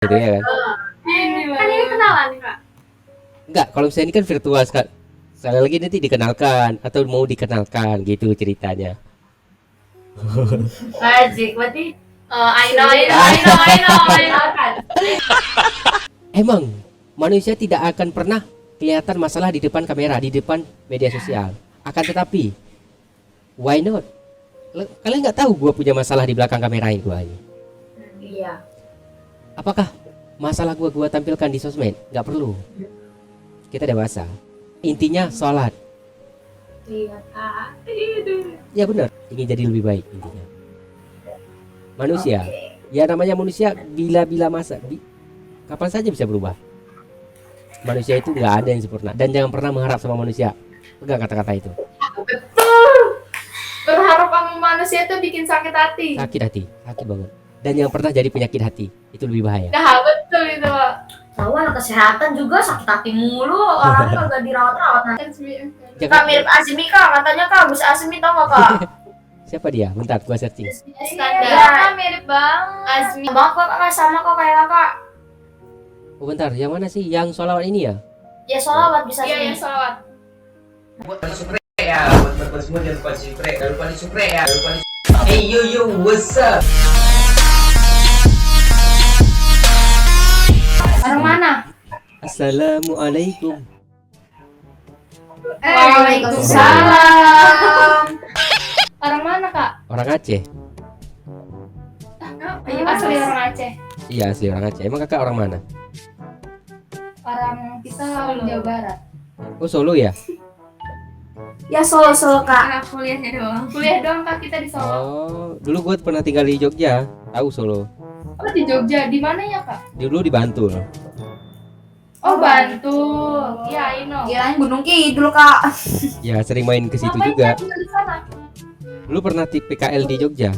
gitu ya kan? Kan ini kenalan kak. Enggak, kalau misalnya ini kan virtual sekali. Sekali lagi nanti dikenalkan atau mau dikenalkan gitu ceritanya. Asik, berarti I know kan. Emang manusia tidak akan pernah kelihatan masalah di depan kamera, di depan media sosial. Akan tetapi, why not? Kalian nggak tahu gue punya masalah di belakang kamera ini gua ini. Iya. Apakah masalah gua tampilkan di sosmed? Nggak perlu. Kita dewasa. Intinya sholat. Iya kak. Ya benar, ingin jadi lebih baik intinya. Manusia, ya namanya manusia bila kapan saja bisa berubah. Manusia itu nggak ada yang sempurna dan jangan pernah mengharap sama manusia. Pegang kata-kata itu. Betul. Berharap sama manusia itu bikin sakit hati. Sakit hati, sakit banget. Dan yang pernah jadi penyakit hati itu lebih bahaya. Nah betul itu pak. Tahu anak kesehatan juga sakit hati mulu, orangnya kagak dirawat-rawat. Nah, Jangan- Kak mirip Azmi kak, katanya kak Gus Azmi tau gak kak? Siapa dia? Bentar, gua searching. Standar. Iya. Mirip banget. Azmi. Bang kok kakak sama kok kayak kakak. Oh bentar, yang mana sih? Yang sholawat ini ya? Ya sholawat bisa Iya sih. yang sholawat. Buat supre ya, buat semua jangan lupa di supre, jangan lupa di supre ya, jangan lupa di. Hey yo what's up? Orang mana? Assalamualaikum. Waalaikumsalam. Orang mana kak? Orang Aceh. Asli orang Aceh. Iya asli orang Aceh. Emang kakak orang mana? Orang kita orang Jawa Barat. Oh Solo ya? Ya Solo kak. Anak kuliahnya doang. Kuliah doang kak kita di Solo. Oh, dulu gua pernah tinggal di Jogja. Tahu Solo? Oh di Jogja, di mana ya kak? Dulu di Bantul. Oh Bantul. Iya, I know. Kirain Gunung Kidul kak. Ya sering main ke situ Ngapain juga. kak tinggal di sana? Dulu pernah di PKL di Jogja.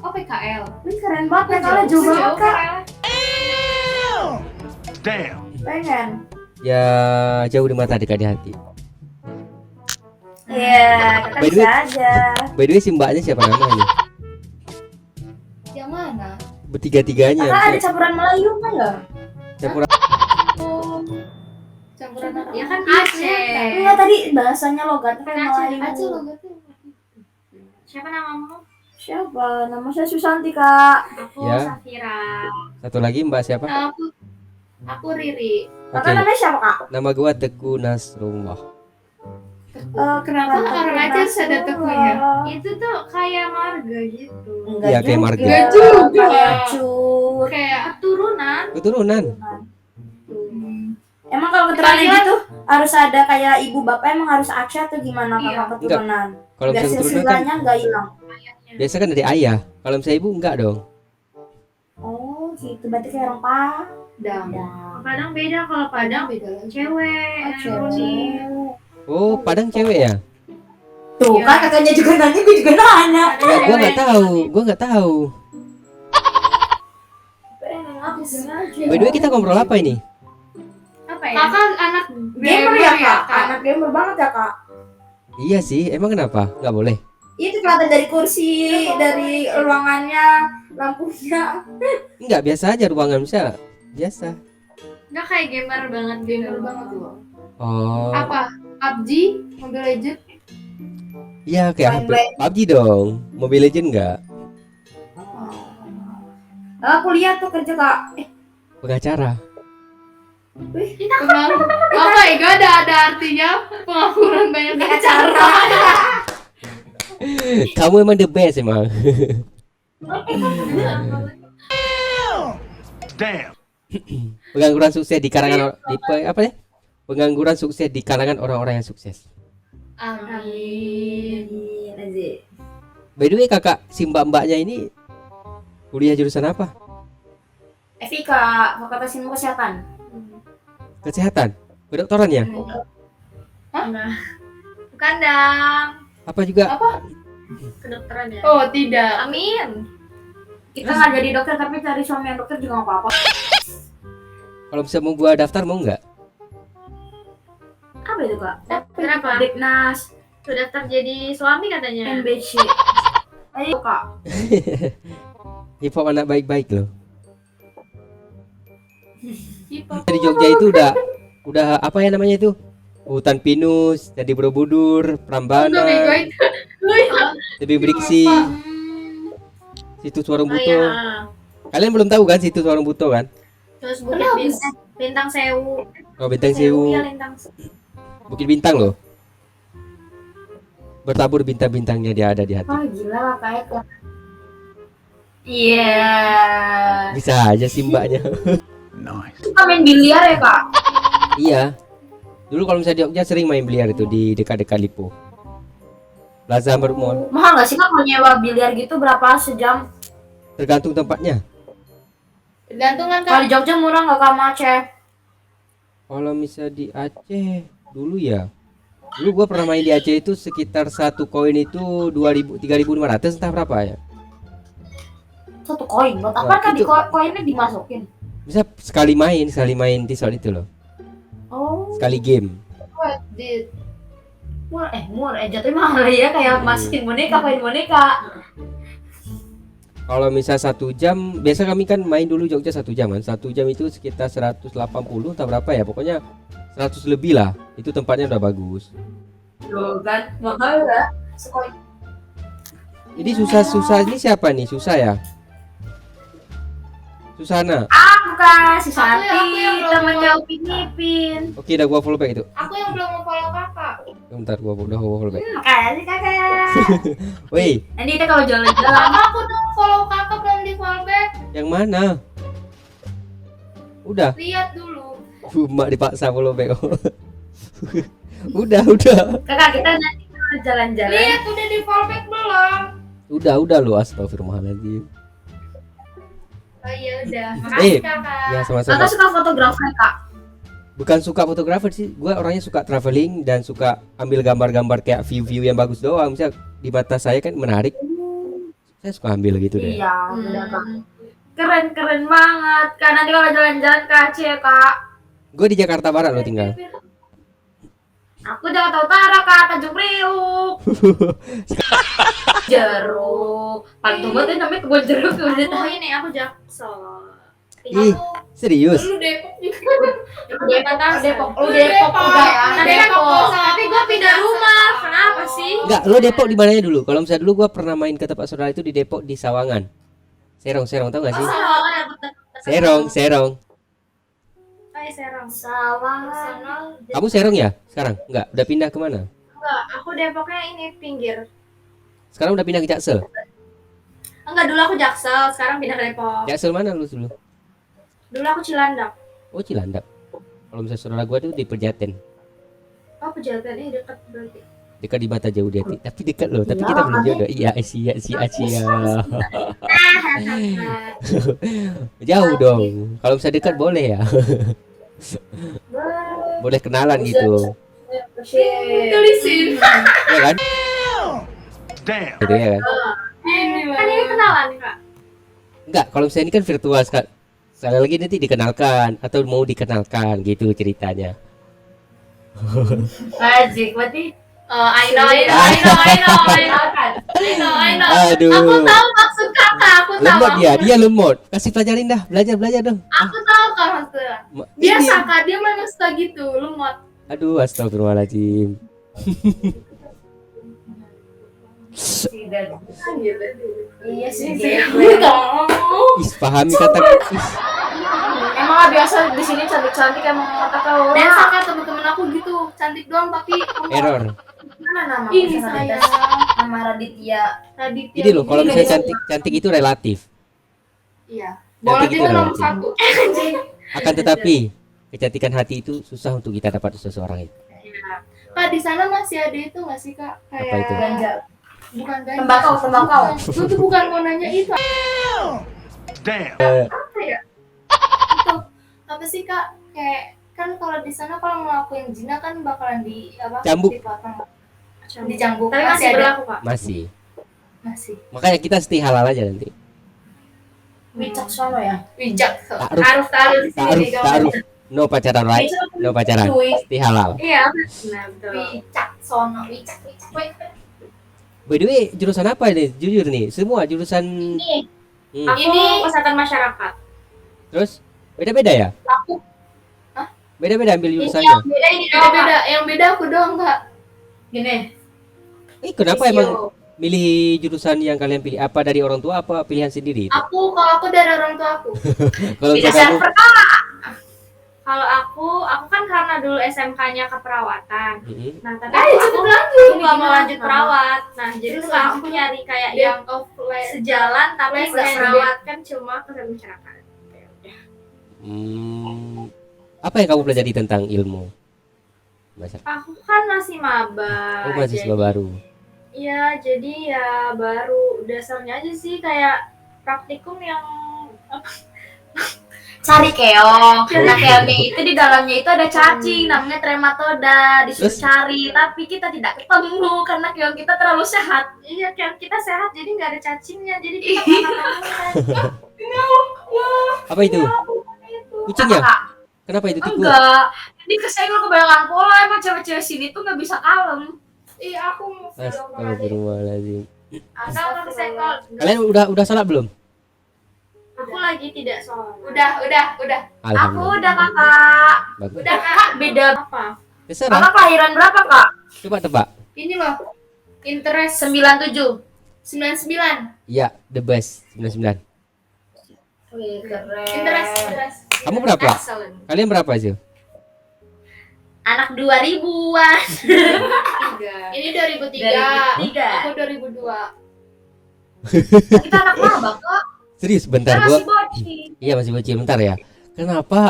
Oh PKL. Ini keren banget ya kalian jauh banget kak. Pengen. Ya jauh di mata dekat di hati. Iya, kita By the bisa way- aja. By the way si mbaknya siapa namanya? Yang mana? Bertiga-tiganya. Kakak ada campuran Melayu kan nggak? Campuran. Campuran apa? Ya kan Aceh. Enggak tadi bahasanya logatnya kayak Melayu. Aceh logatnya. Siapa namamu? Siapa? Nama saya Susanti kak. Aku Ya. Safira. Satu lagi mbak siapa? Aku Riri. Oke. Kakak namanya siapa kak? Nama gua Teguh Nasrullah. Kenapa orang Aceh harus ada teguhnya? Itu tuh kayak marga gitu. Iya, kayak marga. Enggak juga. Cur. Kayak keturunan. Keturunan. Emang kalau keturunan gitu harus ada kayak ibu bapak emang harus Aceh atau gimana Iya. kakak keturunan? Kalau Biar misalnya keturunan kan silsilahnya nggak hilang. biasa kan dari ayah. Kalau misalnya ibu enggak dong. Oh gitu, berarti kayak orang Padang. Padang beda, kalau Padang beda lagi. Cewek. Oh, cewek. Oh, Padang cewek ya? Tuh Iya. kan kakaknya juga nanya, gue juga nanya. Enggak, gua nggak tahu. Gua nggak tahu. By the way kita ngobrol apa ini? Apa ya? Kakak anak Gamer ya kak? Anak gamer banget ya kak? Iya sih, emang kenapa? Nggak boleh. Itu kelihatan dari kursi, dari ruangannya, lampunya. Enggak, biasa aja ruangan bisa. Biasa. Enggak kayak gamer banget loh. Oh. Apa? PUBG, Mobile Legends? Iya kayak Main PUBG dong. Mobile Legend enggak? Aku lihat tuh kerja kak. Pengacara. Oh my god, ada artinya pengangguran banyak acara. Kamu emang the best emang. Pengangguran sukses di karangan apa ya? Pengangguran sukses di kalangan orang-orang yang sukses. Amin. By the way kakak, si mbak-mbaknya ini kuliah jurusan apa? FIK, Fakultas Ilmu Kesehatan. Kesehatan? Kedokteran ya? Bukan dong. Apa juga? Kedokteran ya? Oh tidak. Amin. Kita nggak jadi dokter tapi cari suami yang dokter juga nggak apa-apa. Kalau bisa mau gua daftar mau nggak? Apa itu kak? Kenapa? Diknas, Sudah daftar jadi suami katanya. NBC. Ayo kak. Hip hop anak baik-baik loh. Di Jogja itu udah apa ya namanya itu? Hutan pinus, Candi Borobudur, Prambanan, Tebing Briksi, Situs Warung Buto. Kalian belum tahu kan Situs Warung Buto kan? Terus Bintang Sewu. Oh, Bintang Sewu, Iya, Lintang. Bukit Bintang loh. Bertabur bintang-bintangnya dia ada di hati. Oh gila kayak iya. Bisa aja sih mbaknya. Suka main biliar ya kak? Iya. Dulu kalau misalnya di Jogja sering main biliar itu di dekat-dekat Lipo. Plaza Amber Mall. Mahal nggak sih kak mau nyewa biliar gitu berapa sejam? Tergantung tempatnya. Gantungan Kalau kan. di Jogja murah nggak kak Aceh? Kalau misalnya di Aceh dulu ya. Dulu gua pernah main di Aceh itu sekitar satu koin itu 2.000 3.500 entah berapa ya. Satu koin buat apa Wah, kan di itu- koinnya dimasukin? Bisa sekali main di soal itu loh. Oh, Sekali game. Di murah jatuhnya mahal ya kayak masukin boneka, koin boneka. Kalau misal 1 jam, biasa kami kan main dulu Jogja 1 jam kan. 1 jam itu sekitar 180 entah berapa ya. Pokoknya 100 lebih lah. Itu tempatnya udah bagus. Loh kan mahal ya. Sekoin. Jadi susah ini siapa nih? Susah ya? Susana. Bukan si Santi, Aku yang belum temen mau- jauh Pinipin. Oke, udah gua follow back itu. aku yang belum mau follow kakak. Bentar gua udah follow back. Makanya sih kakak. Woi, Nanti kita kalau jalan-jalan. Kakak aku dong follow kakak belum di follow back. yang mana? Udah, Lihat dulu. Mak dipaksa follow back. udah. Kakak kita nanti kalau jalan-jalan. Lihat udah di follow back belum? Udah lu astagfirullahaladzim. Oh iya udah. Eh, Makasih kakak. Ya sama-sama. Kakak suka fotografer kak? Bukan suka fotografer sih, gua orangnya suka traveling dan suka ambil gambar-gambar kayak view-view yang bagus doang. Misal di mata saya kan menarik, saya suka ambil gitu deh. Iya, benar kak. Keren banget. Kak nanti kalau jalan-jalan ke Aceh ya kak. Gue di Jakarta Barat lo tinggal. Aku Jakarta Utara kak, Tanjung Priuk. Jeruk. Paling tua banget namanya kebun jeruk. Udah tahu ini aku Jaksel. Ih, serius? Dulu Depok juga. Depok. Lu Depok udah ya. Depok. Tapi gue pindah rumah. Kenapa sih? Enggak, lo Depok di mananya dulu? Kalau misalnya dulu gua pernah main ke tempat saudara itu di Depok di Sawangan. Serong tau gak sih? Serong. Serang. Sawangan. Kamu Serong ya? Sekarang? Enggak, udah pindah kemana? Enggak, aku Depoknya ini pinggir. Sekarang udah pindah ke Jaksel. Enggak, dulu aku Jaksel, sekarang pindah ke Depok. Jaksel mana lu dulu? Dulu aku Cilandak. Oh, Cilandak. Kalau misalnya saudara gua tuh di Pejaten. Oh, Pejaten ini dekat berarti. Dekat di mata jauh dia. Tapi dekat loh, tapi kita belum jodoh. Iya, Asia. Jauh dong. Kalau misalnya dekat boleh ya. Boleh kenalan gitu. Tulisin. Ya kan? Gitu ya kan? Kan ini kenalan, Kak. Enggak, kalau misalnya ini kan virtual sekali lagi nanti dikenalkan atau mau dikenalkan gitu ceritanya. Asik, berarti I know. Aduh. Aku tahu maksud kakak, aku tahu. Lemot dia lemot. Kasih pelajarin dah, belajar dong. Aku tahu kan maksudnya. Ini. Biasa Kak, dia memang suka gitu, lemot. Aduh, astagfirullahaladzim. iya sih. Ih, pahami kata. Emang lah biasa di sini cantik-cantik emang kata kau. Biasa Kak, temen-temen aku gitu, cantik doang tapi Error. Mana nama? Ini Nama saya. Raditya? Nama Raditya. Raditya. Jadi loh, kalau misalnya cantik itu relatif. Iya. Cantik Boleh itu juga nomor relatif. satu. Akan tetapi kecantikan hati itu susah untuk kita dapat seseorang itu. Kak, di sana masih ada itu nggak sih Kak? Kayak Apa itu? Ganja. Bukan ganja. Tembakau. Gue tuh bukan mau nanya itu. Apa ya? Itu apa sih Kak? Kayak kan kalau di sana kalau ngelakuin zina kan bakalan di apa? Cambuk. Dipotong. Dicambuk. Tapi masih ada. berlaku kak. Masih. Masih. Makanya kita stay halal aja nanti. Wicaksono ya. Bijak. Taruh. Taruh di sini. Taruh. No pacaran, right? No pacaran. Stay halal. Iya, benar betul. Wicaksono. Wicak. By the way, jurusan apa ini? Jujur nih, semua jurusan Ini. Hmm. Aku kesehatan masyarakat. Terus beda-beda ya? Beda-beda ambil Ini jurusannya. yang beda ini doang. Kak. Beda, yang beda aku doang Kak. Gini. Kenapa Visio. emang milih jurusan yang kalian pilih? Apa dari orang tua apa pilihan sendiri itu? Kalau aku dari orang tua aku. Kalau Beda misalkan kamu, server Kak. Kalau aku kan karena dulu SMK-nya keperawatan. Mm-mm. Nah, tapi Ayo, aku cepet lanjut. nggak mau lanjut perawat. Nah, jadi Terus tuh aku lanjut. nyari kayak Yang yang sejalan tapi les nggak dan perawat kan cuma kesehatan masyarakat. Ya udah. Apa yang kamu pelajari tentang ilmu? Masa? Aku kan masih maba. Oh, mahasiswa jadi- baru. Iya, jadi ya baru dasarnya aja sih kayak praktikum yang Cari keong. Nah keongnya itu di dalamnya itu ada cacing namanya trematoda. Disuruh Terus? cari tapi kita tidak ketemu karena keong kita terlalu sehat. iya kan kita sehat jadi nggak ada cacingnya jadi kita makan Apa itu? Kucing ya? Apa, Kak? Kenapa itu tikus? Enggak. Ini kesenggol kebanyakan pola emang cewek-cewek sini tuh nggak bisa kalem. Iya aku mau Astagfirullahaladzim. asal nggak kesenggol. Kalian udah salat belum? Aku lagi tidak sholat. udah. Aku Alhamdulillah. udah kakak. Bagus. Udah Kak. Kak beda. Apa? Terserah. Kakak kelahiran berapa kak? Coba tebak. Ini loh. Interest 97. 99. Iya, the best 99. Wih keren. Interest. Kamu berapa? Excellent. Kalian berapa sih? Anak 2000-an. 3. Ini 2003. 2003. Aku 2002. Kita anak maba kak. Serius, bentar Kita gua. masih bocil. Iya, masih bocil, bentar ya. Kenapa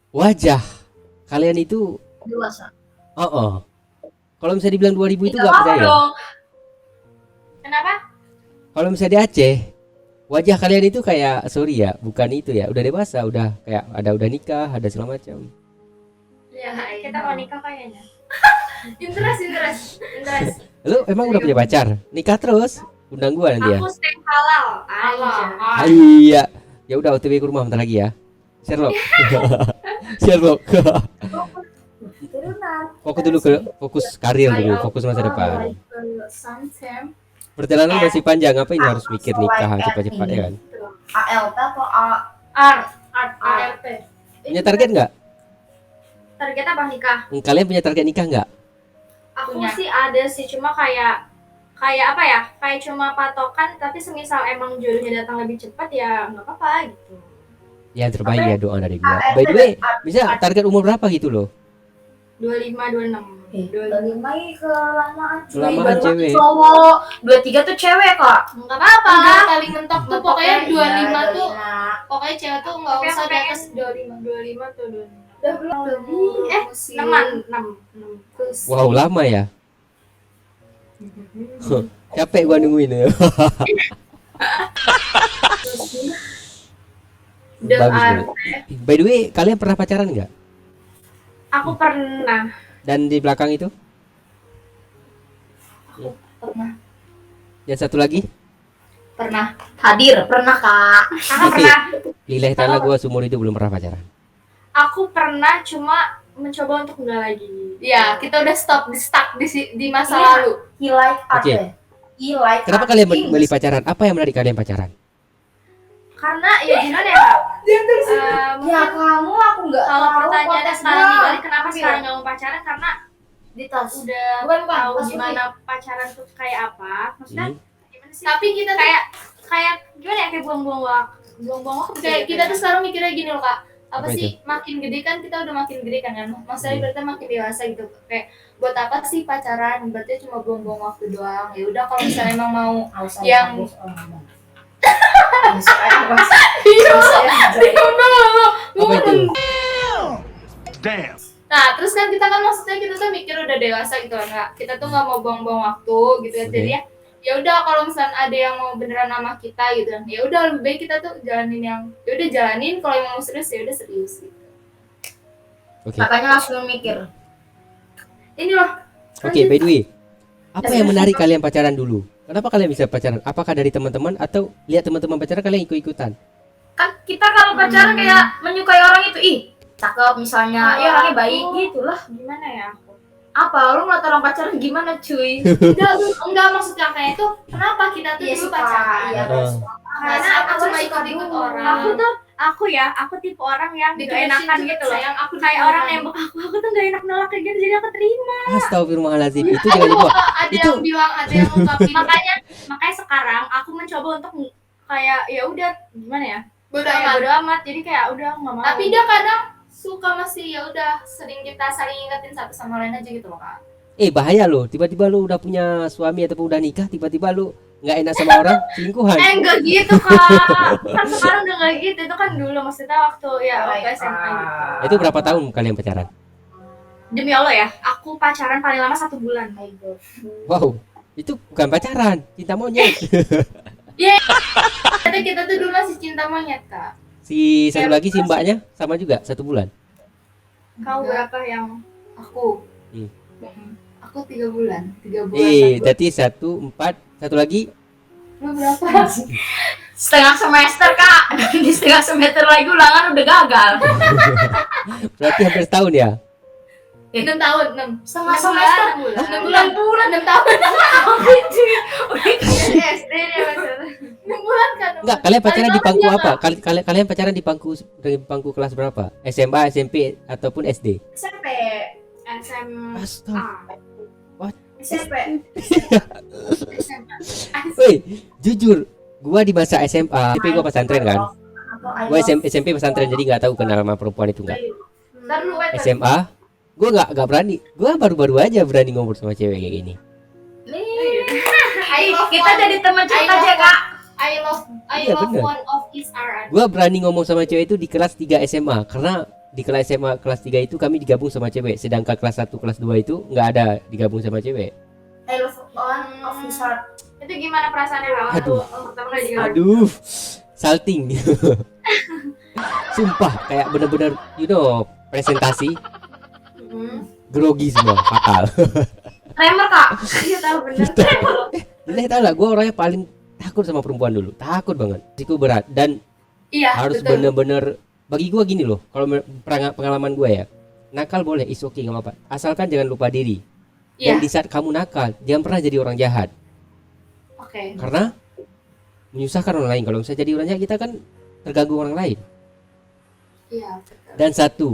wajah kalian itu Dewasa. kalau misalnya dibilang 2000 itu Nggak gak apa-apa percaya. dong. Kenapa? Kalau misalnya di Aceh, wajah kalian itu kayak sorry ya, bukan itu ya, udah dewasa, udah kayak udah nikah, ada segala macam. Ya, kita mau nikah kayaknya. Interest. Lu emang udah punya pacar? Nikah terus? Undang gua nanti ya. Aku stay halal. Allah. Aja. Iya. Ya udah OTW ke rumah bentar lagi ya. Sherlock. Sherlock. Fokus dulu ke fokus karir dulu, fokus masa depan. Perjalanan masih panjang, ngapain harus mikir nikah cepat-cepat ya kan? ALT atau Art. ART. Punya target nggak? Target apa nikah? Kalian punya target nikah nggak? Aku Punya. sih ada sih, cuma kayak apa ya? Kayak cuma patokan, tapi semisal emang jodohnya datang lebih cepat ya nggak apa-apa gitu. Yang terbaik ya doa dari gua. By the way, bisa target umur berapa gitu loh? 25, 26. 25 kelamaan cuy. Kelamaan Baru cewek. cowok. 23 tuh cewek kak. Nggak apa-apa. Enggak, paling mentok tuh pokoknya 25 Iya, tuh. 25. Pokoknya cewek tuh enggak Tapi usah aku di atas pengen 25. 25 tuh 25. Udah belum? Neman, 6. Wow, lama ya. Capek gua nungguin ya. The Bagus, art. bagus. By the way, kalian pernah pacaran nggak? Aku pernah. Dan di belakang itu? Pernah. Yang satu lagi? Pernah. Hadir pernah kak. Aku Oke. pernah. Lillahi ta'ala gua seumur hidup belum pernah pacaran. Aku pernah cuma mencoba untuk enggak lagi. Iya, kita udah stuck di masa Iya. lalu. He like art Oke. ya? He like Kenapa art kalian things. memilih pacaran? Apa yang menarik kalian pacaran? Karena ya gimana ya Kak? Ya Mungkin kamu aku nggak kalau tahu pertanyaannya kontak sekarang gua. dibalik kenapa Ambil. sekarang nggak mau pacaran, karena Di tas. udah Bukan, tahu tas gimana pacaran tuh kayak apa. Maksudnya Hmm. gimana sih? Tapi kita tuh kayak gimana ya, kayak buang-buang waktu kayak kita tuh sekarang mikirnya gini loh Kak. Apa Apa sih makin gede kan kita udah makin gede kan maksudnya berarti makin dewasa gitu. Kayak buat apa sih pacaran? Berarti cuma buang-buang waktu doang. Ya udah kalau misalnya emang mau yang- Apa itu? Damn. Nah, terus kan kita tuh mikir udah dewasa gitu kan, Kak. Kita tuh nggak mau buang-buang waktu gitu kan. Oke. Jadi ya udah kalau misalnya ada yang mau beneran sama kita gitu kan. Ya udah lebih baik kita tuh jalanin kalau yang mau serius ya udah serius gitu. Oke. Makanya langsung mikir. Ini loh. Oke, by the way. Apa yang menarik kalian pacaran dulu? Kenapa kalian bisa pacaran? Apakah dari teman-teman atau lihat teman-teman pacaran kalian ikut-ikutan? Kan kita kalau pacaran kayak menyukai orang itu, ih cakep misalnya, Kalau ya orangnya aku- baik gitu lah. Gimana ya? Apa? Lu ngeliat orang pacaran gimana cuy? Enggak maksudnya kayak itu kenapa kita tuh Iya dulu suka. pacaran? Iya, Heeh. Karena aku cuma ikut-ikut orang. Aku tipe orang yang Di gak enakan tulisin gitu juga, loh. sayang, aku Kayak diterima. orang nembak aku tuh gak enak nolak kayak gitu, jadi aku terima. Astagfirullahaladzim, itu jangan dibawa. Ada Itu- yang bilang, ada yang ungkapin Makanya sekarang aku mencoba untuk kayak ya udah gimana ya? bodo Kayak amat. bodo amat. Jadi kayak udah nggak mau. Tapi dia kadang suka masih ya udah sering kita saling ingetin satu sama lain aja gitu loh kak. Bahaya loh, tiba-tiba lu udah punya suami ataupun udah nikah, tiba-tiba lu nggak enak sama orang, selingkuhan. Enggak gitu kak. Kan sekarang udah nggak gitu. Itu kan dulu maksudnya waktu waktu SMA gitu. Itu berapa tahun kalian pacaran? Demi Allah ya, aku pacaran paling lama 1 bulan. Wow, itu bukan pacaran, cinta monyet. Tapi kita tuh dulu masih cinta monyet kak. Si satu lagi si mbaknya sama juga 1 bulan. Kau Enggak. berapa yang Aku. Hmm. Aku 3 bulan. 3 bulan. Berarti 1, 4, satu lagi. Lu berapa? Setengah semester kak. Di setengah semester lagi ulangan udah gagal. Berarti hampir setahun ya. 6 tahun, 6. Setengah semester. 6 bulan, 6 tahun. SD dia pacaran? 6 bulan kan. Enggak, kalian pacaran di pangku Iya, apa? Kalian pacaran di pangku kelas berapa? SMA, SMP ataupun SD? SMP. SMA. Astaga. SMP. Woi, jujur, gua di masa SMA, SMP gua pesantren kan. Gua SMP pesantren jadi nggak tahu kenal sama perempuan itu enggak. Ntar lu SMA, gua nggak berani. Gua baru-baru aja berani ngobrol sama cewek kayak gini. Kita jadi teman cerita aja kak. I love Iya, bener. one of his are. Gua berani ngomong sama cewek itu di kelas 3 SMA karena di kelas SMA kelas 3 itu kami digabung sama cewek, sedangkan kelas 1 kelas 2 itu nggak ada digabung sama cewek. I love one of his heart. Itu gimana perasaannya kak? Waktu Aduh. pertama kali juga. Aduh, salting. Sumpah kayak bener-bener presentasi grogi semua, fatal. Tremor kak. Iya tahu bener. Jadi tau lah, gue orangnya paling takut sama perempuan dulu, takut banget. Risiko berat dan Iya, harus betul. bener-bener bagi gue gini loh. Kalau pengalaman gue ya, nakal boleh, is okay, nggak apa-apa. Asalkan jangan lupa diri. Dan Iya. di saat kamu nakal, jangan pernah jadi orang jahat. Oke. Karena menyusahkan orang lain. Kalau misalnya jadi orang jahat, kita kan terganggu orang lain. Iya, betul. Dan satu,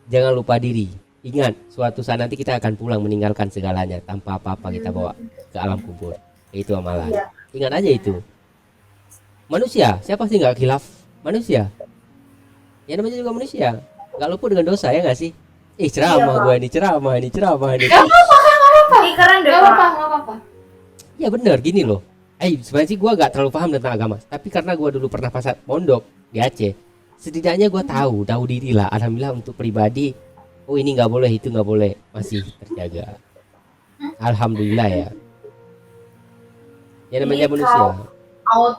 jangan lupa diri. Ingat, suatu saat nanti kita akan pulang meninggalkan segalanya tanpa apa-apa kita bawa ke alam kubur. Itu amalan. Ingat aja itu. Manusia, siapa sih nggak khilaf? Manusia. Ya namanya juga manusia. Nggak luput dengan dosa ya nggak sih? Ceramah gua ini, ceramah ini. Ih, keren deh Gak kak. apa-apa, gak apa-apa. Ya bener gini loh. Sebenarnya sih gua nggak terlalu paham tentang agama, tapi karena gua dulu pernah pasat pondok di Aceh, setidaknya gua tahu diri lah. Alhamdulillah untuk pribadi, oh ini nggak boleh, itu nggak boleh, masih terjaga. Alhamdulillah ya. Ya namanya Ini manusia. Out.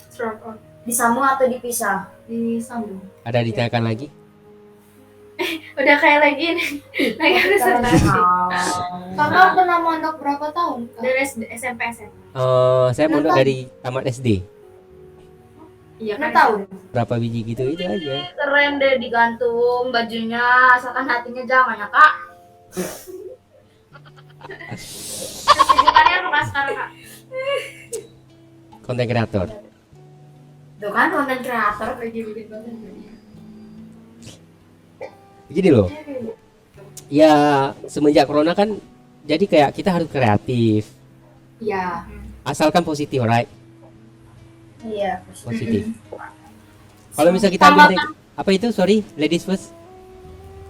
Strong out. Disambung atau dipisah? Disambung. Ada ditanyakan lagi? Udah kayak lagi nih. Lagi presentasi. Kakak pernah mondok berapa tahun? Kak? Dari SMP SMA. Saya mondok dari tamat SD. Iya 6 tahun. Berapa biji gitu itu aja. Keren deh digantung bajunya, asalkan hatinya jangan ya kak. Kesibukannya apa sekarang kak? Konten kreator. Tuh kan konten kreator. Lagi bikin banget. Gini loh. Ya semenjak corona kan, jadi kayak kita harus kreatif. Iya. Asalkan positif, right? Iya. Positif. Kalau misalnya kita ambil apa itu? Sorry, ladies first.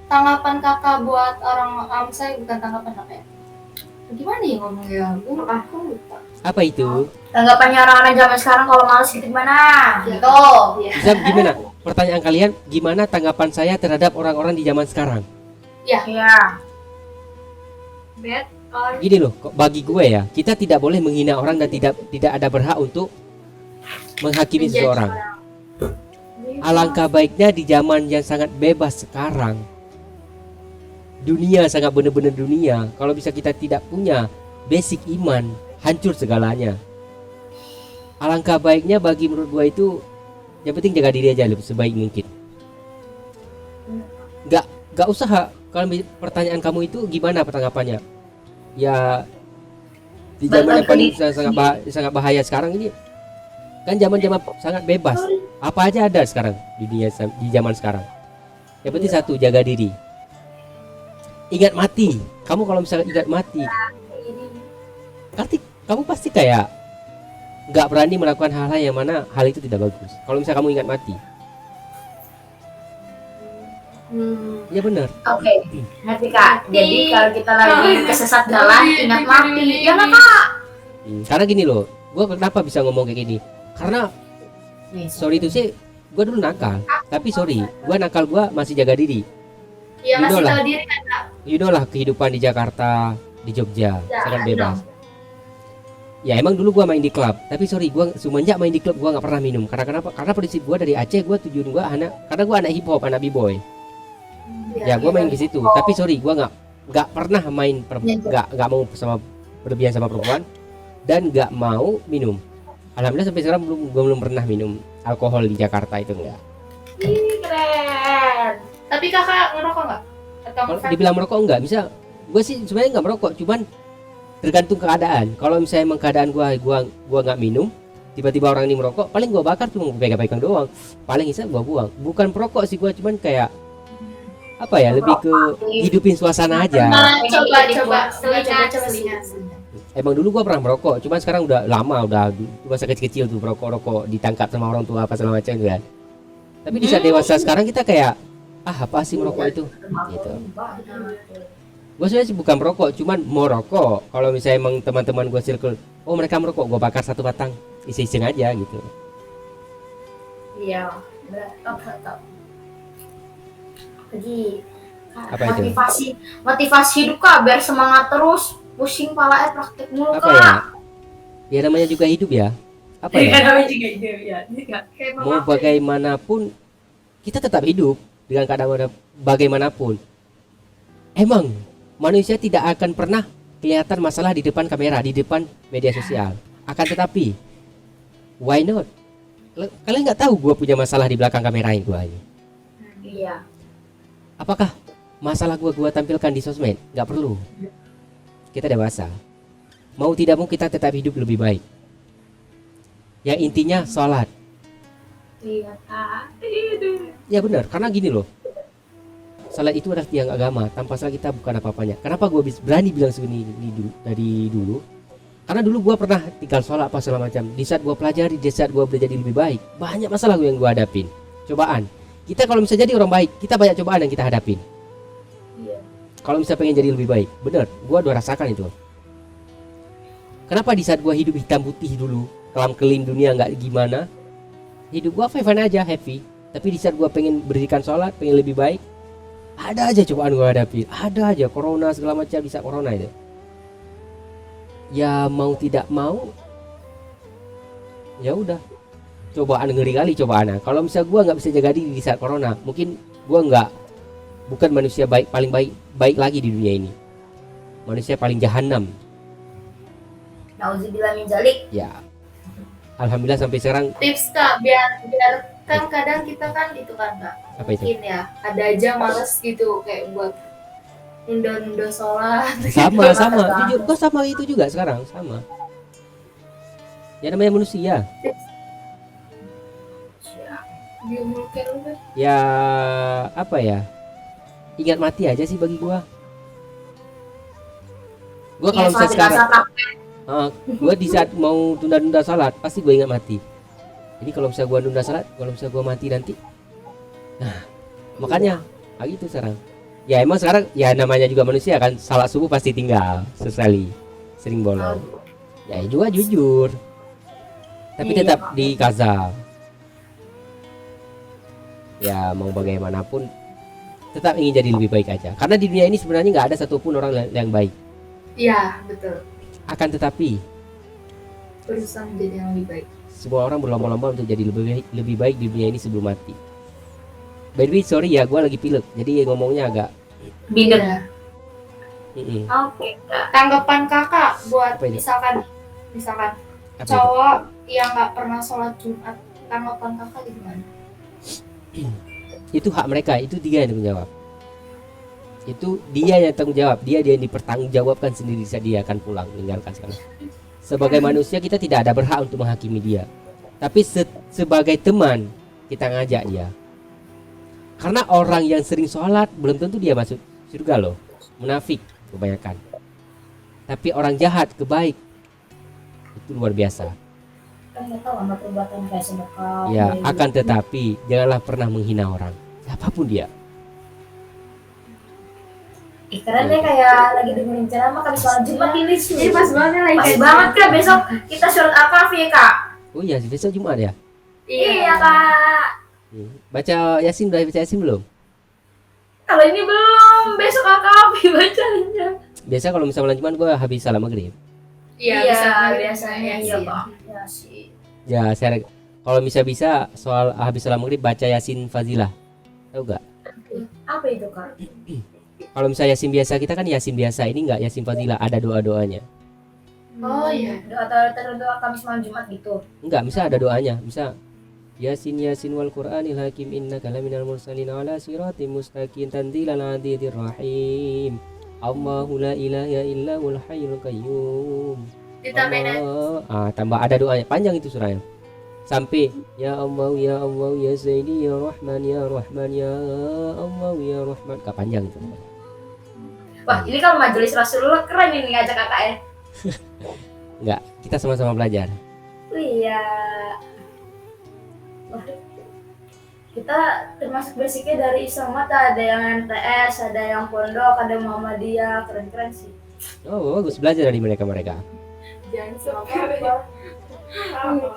Tanggapan kakak buat orang saya bukan tanggapan apa ya? Gimana ya ngomongnya? Aku lupa. Apa itu? Tanggapannya orang-orang zaman sekarang kalau males gitu gimana? Gitu. Bisa gimana? Pertanyaan kalian, gimana tanggapan saya terhadap orang-orang di zaman sekarang? Iya. Bed or Gini loh, kok bagi gue ya, kita tidak boleh menghina orang dan tidak ada berhak untuk menghakimi menjudge seseorang. orang. Alangkah baiknya di zaman yang sangat bebas sekarang, dunia sangat benar-benar dunia. Kalau bisa kita tidak punya basic iman, hancur segalanya. Alangkah baiknya bagi menurut gua itu, yang penting jaga diri aja lebih sebaik mungkin. Gak usah Kalau pertanyaan kamu itu gimana tanggapannya? Ya di zaman yang paling sangat bahaya sekarang ini kan zaman-zaman sangat bebas. Apa aja ada sekarang di dunia di zaman sekarang. Yang penting satu, jaga diri. Ingat mati. Kamu kalau misalnya ingat mati, arti kamu pasti kayak nggak berani melakukan hal-hal yang mana hal itu tidak bagus. Kalau misalnya kamu ingat mati, ya benar. Oke, ngerti Kak. Jadi kalau kita lagi kesesat jalan, ingat mati. Ya nggak Kak? Karena gini loh, gue kenapa bisa ngomong kayak gini? Karena sorry itu sih, gue dulu nakal. Tapi sorry, gue nakal gue masih jaga diri. Iya, masih Idola. tahu diri kan, Kak? You know lah kehidupan di Jakarta, di Jogja, sangat bebas. Ya emang dulu gua main di klub, tapi sorry gua semenjak main di klub gua nggak pernah minum. Karena kenapa? Karena prinsip gua dari Aceh, gua tujuan gua karena gua anak hip hop, anak b-boy. Ya gua main di situ, tapi sorry gua nggak pernah main nggak mau sama berlebihan sama perempuan dan nggak mau minum. Alhamdulillah sampai sekarang gua belum pernah minum alkohol di Jakarta itu enggak. Ih, keren. Tapi kakak ngerokok nggak? Atau Kalau vape? dibilang merokok enggak bisa. Gua sih sebenarnya nggak merokok, cuman tergantung keadaan. Kalau misalnya emang keadaan gua nggak minum, tiba-tiba orang ini merokok, paling gua bakar cuma pegang-pegang doang. Paling bisa gua buang. Bukan perokok sih gua, cuman kayak apa ya, lebih ke hidupin suasana aja. Coba Selingan. selingan. Emang dulu gua pernah merokok, cuman sekarang udah lama, udah masa kecil-kecil tuh merokok ditangkap sama orang tua apa segala macam kan. Tapi di saat dewasa sekarang kita kayak apa sih merokok itu gitu. Gue sebenarnya bukan merokok, cuman mau rokok. Kalau misalnya emang teman-teman gue circle, oh mereka merokok, gue bakar satu batang, iseng-iseng aja gitu. Iya. Lagi Apa itu? motivasi hidup Kak, biar semangat terus. Pusing palanya praktek mulu Apa ya? Ya namanya juga hidup ya. Apa ya? Mau bagaimanapun kita tetap hidup dengan keadaan bagaimanapun. Emang manusia tidak akan pernah kelihatan masalah di depan kamera, di depan media sosial. Akan tetapi, why not? Kalian nggak tahu gue punya masalah di belakang kamera ini gue ini. Iya. Apakah masalah gue tampilkan di sosmed? Nggak perlu. Kita dewasa. Mau tidak mau kita tetap hidup lebih baik. Yang intinya sholat. Iya Kak. Ya benar, karena gini loh. Salat itu adalah tiang agama. Tanpa salat kita bukan apa-apanya. Kenapa gue berani bilang segini dari dulu? Karena dulu gue pernah tinggal sholat apa segala macam. Di saat gue pelajari, di saat gue belajar lebih baik, banyak masalah yang gue hadapin. Cobaan. Kita kalau misalnya jadi orang baik, kita banyak cobaan yang kita hadapin. Iya. Kalau misalnya pengen jadi lebih baik, bener, gue udah rasakan itu. Kenapa di saat gue hidup hitam putih dulu, kelam kelim dunia nggak gimana, hidup gue fine aja, happy. Tapi di saat gue pengen berdirikan sholat, pengen lebih baik, ada aja cobaan gue hadapi, ada aja corona segala macam. Bisa corona itu ya mau tidak mau ya udah, cobaan ngeri kali cobaannya. Kalau misal gue nggak bisa jaga diri di saat corona, mungkin gue bukan manusia paling baik lagi di dunia ini, manusia paling jahanam. Nauzubillah min dzalik. Ya alhamdulillah sampai sekarang. Tips Kak, biar kan kadang kita kan itu kan Kak, Apa itu? mungkin ya ada aja males gitu kayak buat nunda-nunda sholat. Sama jujur gue sama itu juga sekarang, sama ya, namanya manusia. Dia mungkin kan. Ya apa ya, ingat mati aja sih bagi gua kalau misalnya sekarang gua di saat mau tunda-tunda salat pasti gua ingat mati. Ini kalau misalnya gua nunda salat, kalau misalnya gua mati nanti, nah makanya gitu sekarang. Ya emang sekarang ya namanya juga manusia kan, salat subuh pasti tinggal sesekali, sering bolong. Ya juga jujur, tapi tetap di kaza. Ya mau bagaimanapun tetap ingin jadi lebih baik aja, karena di dunia ini sebenarnya nggak ada satupun orang yang baik. Iya betul, Akan tetapi berusaha menjadi yang lebih baik. semua orang berlomba-lomba untuk jadi lebih baik di dunia ini sebelum mati. By the way, sorry ya, gue lagi pilek, jadi ngomongnya agak Bideng. Iya. Oke Kak. Tanggapan kakak buat Apa itu? misalkan apa itu? cowok yang nggak pernah sholat Jumat, tanggapan kakak gimana? Itu hak mereka, itu dia yang menjawab. itu dia yang tanggung jawab, dia yang dipertanggungjawabkan sendiri saat dia akan pulang meninggalkan sekarang. Sebagai manusia kita tidak ada berhak untuk menghakimi dia, tapi sebagai teman kita ngajak dia. Karena orang yang sering sholat belum tentu dia masuk surga loh, munafik kebanyakan. Tapi orang jahat kebaik itu luar biasa. Kan nggak tahu sama perbuatan kayak sedekah. Ya, akan tetapi janganlah pernah menghina orang, siapapun dia. Keren deh kayak lagi dengerin ceramah kami soal Jumat ini Ini pas banget nih, Pas lagi. banget Kak, besok kita surat Al-Kahfi ya Kak. Oh iya, besok Jumat ya. Iya Kak. Baca Yasin, udah baca Yasin belum? Kalau ini belum, besok Al-Kahfi bacanya. Biasa kalau misalnya malam Jumat gue habis salam maghrib. Iya, bisa biasanya iya sih. Kak. Ya sih. Ya saya kalau bisa soal habis salam maghrib baca Yasin Fazilah. Tahu gak? Apa itu Kak? Kalau misalnya Yasin biasa kita kan Yasin biasa, ini enggak Yasin Fazilah, ada doa-doanya. Oh iya. Doa Kamis malam Jumat gitu. Enggak, bisa ada doanya. Bisa Yasin Yasin wal Qur'anil Hakim innaka laminal mursalin ala siratim mustaqim tanzilal azizir rahim. Allahu la ilaha illa huwal hayyul qayyum. Ditambahin Tambah ada doanya, panjang itu surahnya. Sampai ya Allah ya Sayyidi ya Rahman ya Rahman ya Allah ya Rahman. Gak panjang itu. Wah, ini kalau majelis Rasulullah keren ini ngajak Kakak ya. Enggak, kita sama-sama belajar. Iya. Wah, kita termasuk basicnya dari Islam mata, ada yang MTS, ada yang pondok, ada Muhammadiyah, keren-keren sih. Oh, bagus, belajar dari mereka-mereka. jangan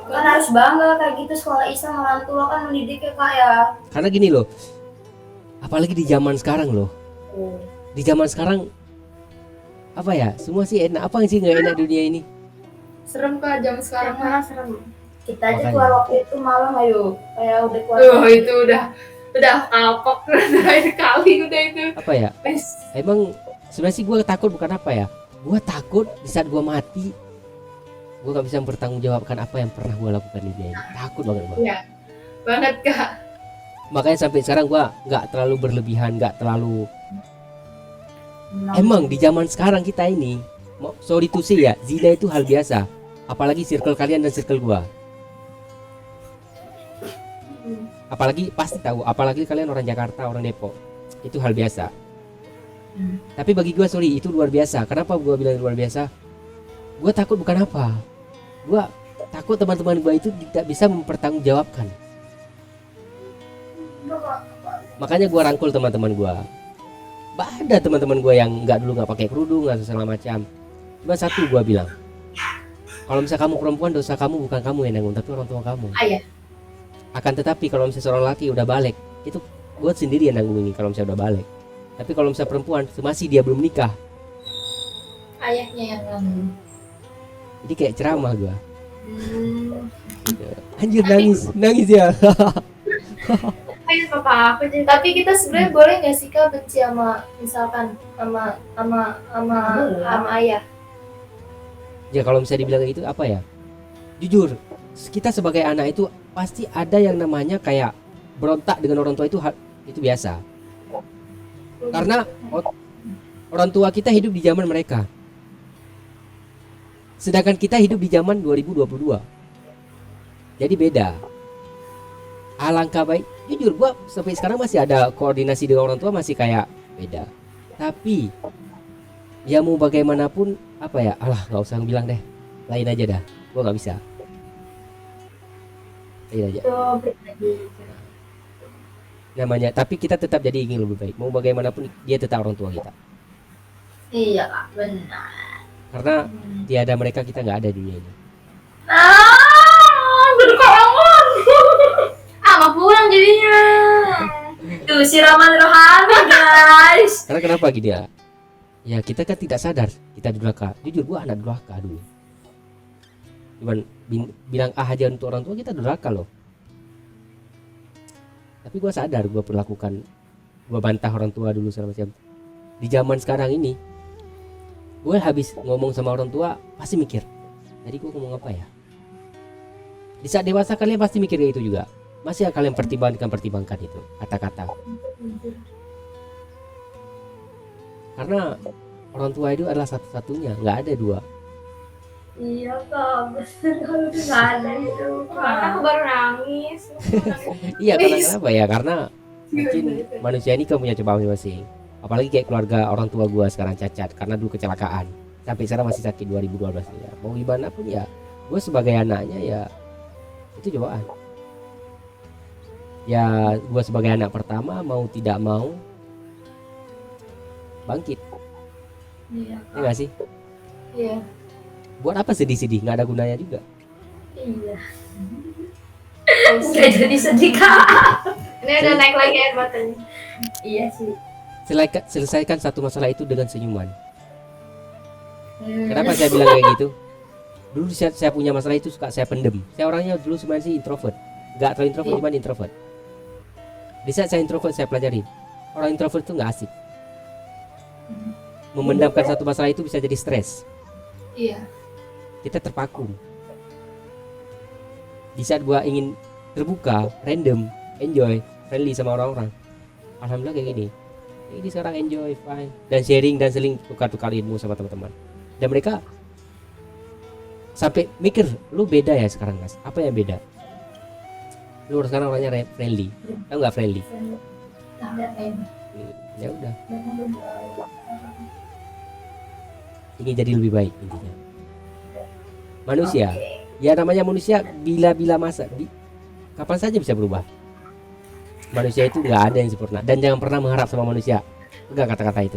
Kan harus bangga kayak gitu, sekolah Islam orang tua kan mendidiknya Kak ya. Karena gini loh, apalagi di zaman sekarang loh. Di zaman sekarang apa ya, semua sih enak, apa sih nggak enak dunia ini. Serem Kak jam sekarang mah. serem. Kita aja Makanya. keluar waktu itu malam ayo, kayak udah keluar. Itu udah kapok terakhir kali udah itu. Apa ya, Wes. emang sebenarnya sih gue takut bukan apa ya, gue takut di saat gue mati gue gak bisa mempertanggungjawabkan apa yang pernah gue lakukan di dunia ini. Takut banget gue. Iya. Banget Kak. Makanya sampai sekarang gue nggak terlalu berlebihan, nggak terlalu. Emang di zaman sekarang kita ini, sorry to say ya, zina itu hal biasa. Apalagi circle kalian dan circle gua. Apalagi pasti tahu, apalagi kalian orang Jakarta, orang Depok. Itu hal biasa. Tapi bagi gua sorry, itu luar biasa. Kenapa gua bilang luar biasa? Gua takut bukan apa. Gua takut teman-teman gua itu tidak bisa mempertanggungjawabkan. Makanya gua rangkul teman-teman gua. Ada teman-teman gue yang dulu nggak pakai kerudung atau segala macam. Cuma satu gue bilang, kalau misalnya kamu perempuan, dosa kamu bukan kamu yang nanggung, tapi orang tua kamu. Iya. Akan tetapi kalau misalnya seorang laki udah balik, itu gue sendiri yang nanggung ini kalau misalnya udah balik. Tapi kalau misalnya perempuan masih dia belum nikah, Ayahnya yang nanggung. jadi kayak ceramah gue. Anjir, nangis ya. Ayo papa aku jadi. Tapi kita sebenarnya boleh nggak sih Kak benci sama misalkan sama ayah? Ya kalau misalnya dibilang kayak gitu apa ya? Jujur, kita sebagai anak itu pasti ada yang namanya kayak berontak dengan orang tua, itu biasa. Karena orang tua kita hidup di zaman mereka. Sedangkan kita hidup di zaman 2022. Jadi beda. Alangkah baik, jujur gua sampai sekarang masih ada koordinasi dengan orang tua, masih kayak beda. Tapi ya mau bagaimanapun apa ya, nggak usah bilang deh, lain aja dah, gua nggak bisa, lain aja namanya. Tapi kita tetap jadi ingin lebih baik, mau bagaimanapun dia tetap orang tua kita, Iya Kak, benar. karena tiada mereka kita nggak ada di dunia ini. Berkorongan. Mau pulang jadinya. Tuh siraman rohani guys. Karena kenapa gini ya, kita kan tidak sadar kita durhaka. Jujur gua anak durhaka dulu, cuman bilang aja untuk orang tua, kita durhaka loh. Tapi gua sadar gua perlakukan, gua bantah orang tua dulu segala macam. Di zaman sekarang ini gue habis ngomong sama orang tua pasti mikir, jadi gue ngomong apa ya. Di saat dewasa kalian pasti mikir kayak itu juga, masih kalian pertimbangkan itu kata-kata. Karena orang tua itu adalah satu-satunya, nggak ada dua. Iya kak, bener kalau nggak ada itu Kemarin aku kak. baru nangis. Iya, karena kenapa ya? Karena mungkin manusia ini kan punya coba masing-masing. Apalagi kayak keluarga orang tua gua sekarang cacat karena dulu kecelakaan. Sampai sekarang masih sakit 2012 ya. Mau gimana pun ya, gue sebagai anaknya ya itu cobaan. Ya gue sebagai anak pertama mau tidak mau bangkit, Iya ya nggak sih? iya Buat apa sedih-sedih? Nggak ada gunanya juga. iya. Nggak jadi sedih kak. Ini udah naik lagi air matanya. Iya sih. Selesaikan satu masalah itu dengan senyuman. Hmm. Kenapa saya bilang kayak gitu? Dulu saya punya masalah itu suka saya pendem. Saya orangnya dulu sebenarnya sih introvert, nggak terlalu introvert, cuma introvert. Di saat saya introvert saya pelajari orang introvert itu nggak asik. Memendamkan satu masalah itu bisa jadi stres. Iya. Kita terpaku. Di saat gua ingin terbuka, random, enjoy, friendly sama orang-orang, alhamdulillah kayak gini. Ini sekarang enjoy, fine, dan sharing dan saling tukar-tukar ilmu sama teman-teman. Dan mereka sampai mikir, lu beda ya sekarang Mas? Apa yang beda? Lu sekarang orangnya friendly, tahu nggak friendly? Ya udah, ingin jadi lebih baik intinya. Manusia, ya namanya manusia bila-bila masa, kapan saja bisa berubah. Manusia itu nggak ada yang sempurna dan jangan pernah mengharap sama manusia. Pegang kata-kata itu.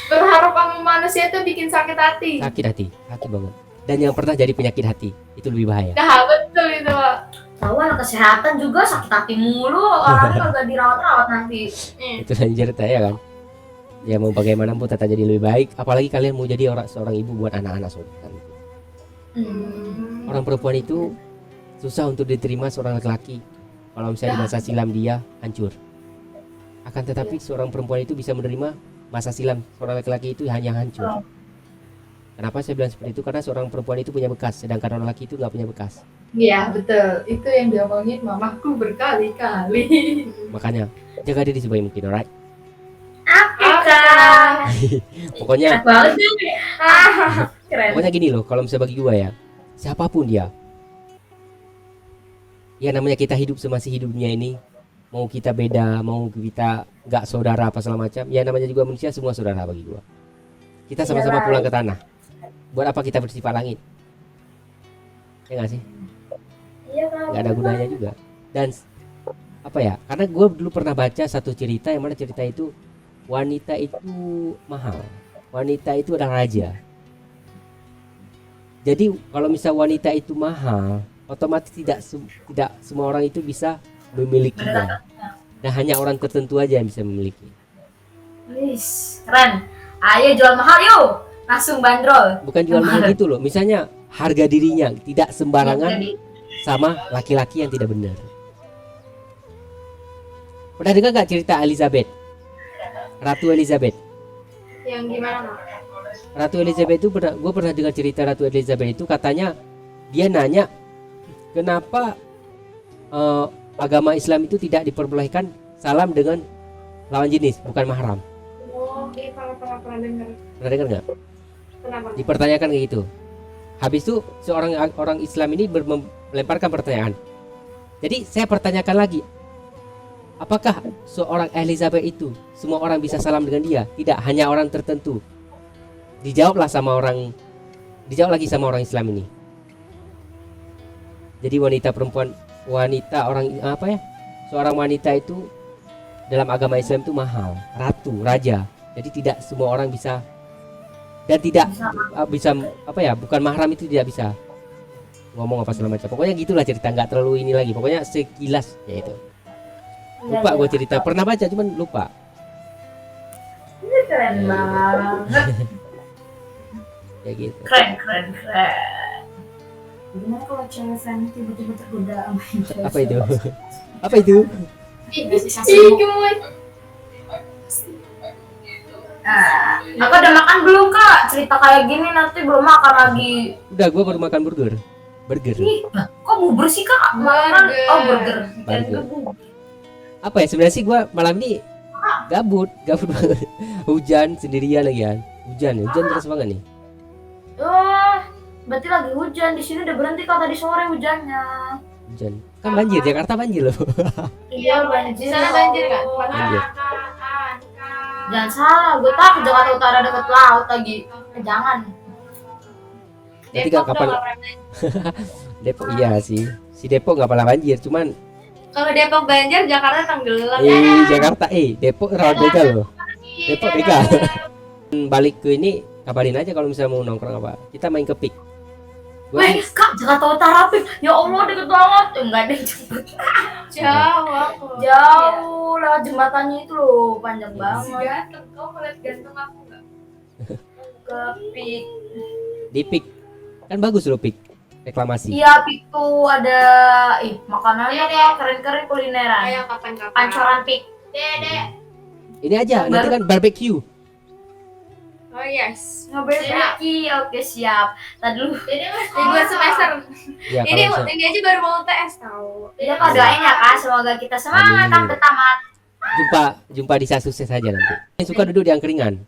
Berharap sama manusia itu bikin sakit hati. Sakit hati banget. Dan yang pernah jadi penyakit hati itu lebih bahaya. Nah, betul itu, Pak. Tahu anak kesehatan juga sakit hati mulu, orangnya kagak dirawat-rawat nanti. Itu saja cerita ya kan. Ya mau bagaimanapun tetap jadi lebih baik. Apalagi kalian mau jadi seorang ibu buat anak-anak sultan. Orang perempuan itu susah untuk diterima seorang laki-laki. Kalau misalnya di masa silam dia hancur. Akan tetapi seorang perempuan itu bisa menerima masa silam seorang laki-laki itu hanya hancur. Kenapa saya bilang seperti itu? Karena seorang perempuan itu punya bekas, sedangkan orang laki itu nggak punya bekas. Iya, betul. Itu yang diomongin mamaku berkali-kali. Makanya jaga diri sebaik mungkin, alright? Kak. Pokoknya Banget sih. Keren. Pokoknya gini loh, kalau misalnya bagi gua ya, siapapun dia, ya namanya kita hidup semasih hidupnya ini, mau kita beda, mau kita nggak saudara apa segala macam, ya namanya juga manusia semua saudara bagi gua. Kita sama-sama pulang ke tanah. Buat apa kita bersifat langit? Ya nggak sih? Iya kak. Nggak ada gunanya juga. Dan apa ya? Karena gua dulu pernah baca satu cerita yang mana cerita itu wanita itu mahal. Wanita itu adalah raja. Jadi kalau misal wanita itu mahal, otomatis tidak semua orang itu bisa memilikinya. Dan hanya orang tertentu aja yang bisa memiliki. Wis, keren. Ayo jual mahal yuk. Langsung bandrol. Bukan jual mahal gitu loh. Misalnya harga dirinya tidak sembarangan sama laki-laki yang tidak benar. Pernah dengar gak cerita Elizabeth? Ratu Elizabeth. Yang gimana, Mak? Ratu Elizabeth itu gue pernah dengar cerita Ratu Elizabeth itu, katanya dia nanya kenapa agama Islam itu tidak diperbolehkan salam dengan lawan jenis, bukan mahram. Oh, iya pernah dengar. Pernah dengar nggak? Kenapa? Dipertanyakan kayak gitu. Habis itu orang Islam ini melemparkan pertanyaan. Jadi saya pertanyakan lagi, apakah seorang Elizabeth itu semua orang bisa salam dengan dia? Tidak, hanya orang tertentu. Dijawab lagi sama orang Islam ini. Jadi seorang wanita itu dalam agama Islam itu mahal, ratu, raja. Jadi tidak semua orang bisa, dan tidak bisa bukan mahram itu tidak bisa ngomong apa segala macam. Pokoknya gitulah cerita, nggak terlalu ini lagi. Pokoknya sekilas ya itu. Lupa gue cerita, pernah baca cuman lupa. Ini keren banget. Ya gitu. Keren. Gimana kalau cewek fan tiba-tiba tergoda sama cewek? Apa itu? Apa itu? Ih, gemoy. Aku udah makan belum kak? Cerita kayak gini nanti belum makan lagi. Udah, gue baru makan burger. Ih, kok bubur sih kak? Makan? Oh burger. Burger. Apa ya sebenarnya sih gue malam ini Gabut banget. Hujan sendirian lagi kan. Hujan terus banget nih. Oh, berarti lagi hujan. Di sini udah berhenti kalau tadi sore hujannya. Hujan. Kan banjir, Jakarta banjir loh. Iya, Di banjir. sana banjir kan? Banjir. Jangan salah, gue takut Jakarta Utara deket laut lagi. Jangan. Nanti kan kapan Depok iya sih. Si Depok nggak pernah banjir, cuman Kalau Depok banjir, Jakarta tenggelam. Jakarta Depok rawan bega loh. Depok bega. Balik ke ini kabarin aja kalau misalnya mau nongkrong apa. Kita main ke Pik. Gua Weh, Kak, Jakarta Utara Pik. Ya Allah, deket banget. Enggak deh, Jauh aku. jauh lewat jembatannya itu loh, panjang banget. Ganteng, kau ngeliat ganteng aku nggak? Ke Pik. di Pik. Kan bagus loh Pik. Reklamasi. Iya, Pik tuh ada makanannya Kak, keren-keren kulineran. Ayo kapan-kapan. Pancoran Pik. Dede. Ini aja nanti kan barbecue. Oh yes. Ngebarbecue, oke siap. Tadi dulu. Dede mas Libur semester. Ya Ini kalau misalnya ini aja baru mau UTS tahu. Ya Kak, doain ya Kak, semoga kita semangat Amin. sampai tamat. jumpa di sukses saja nanti. Yang suka duduk di angkringan.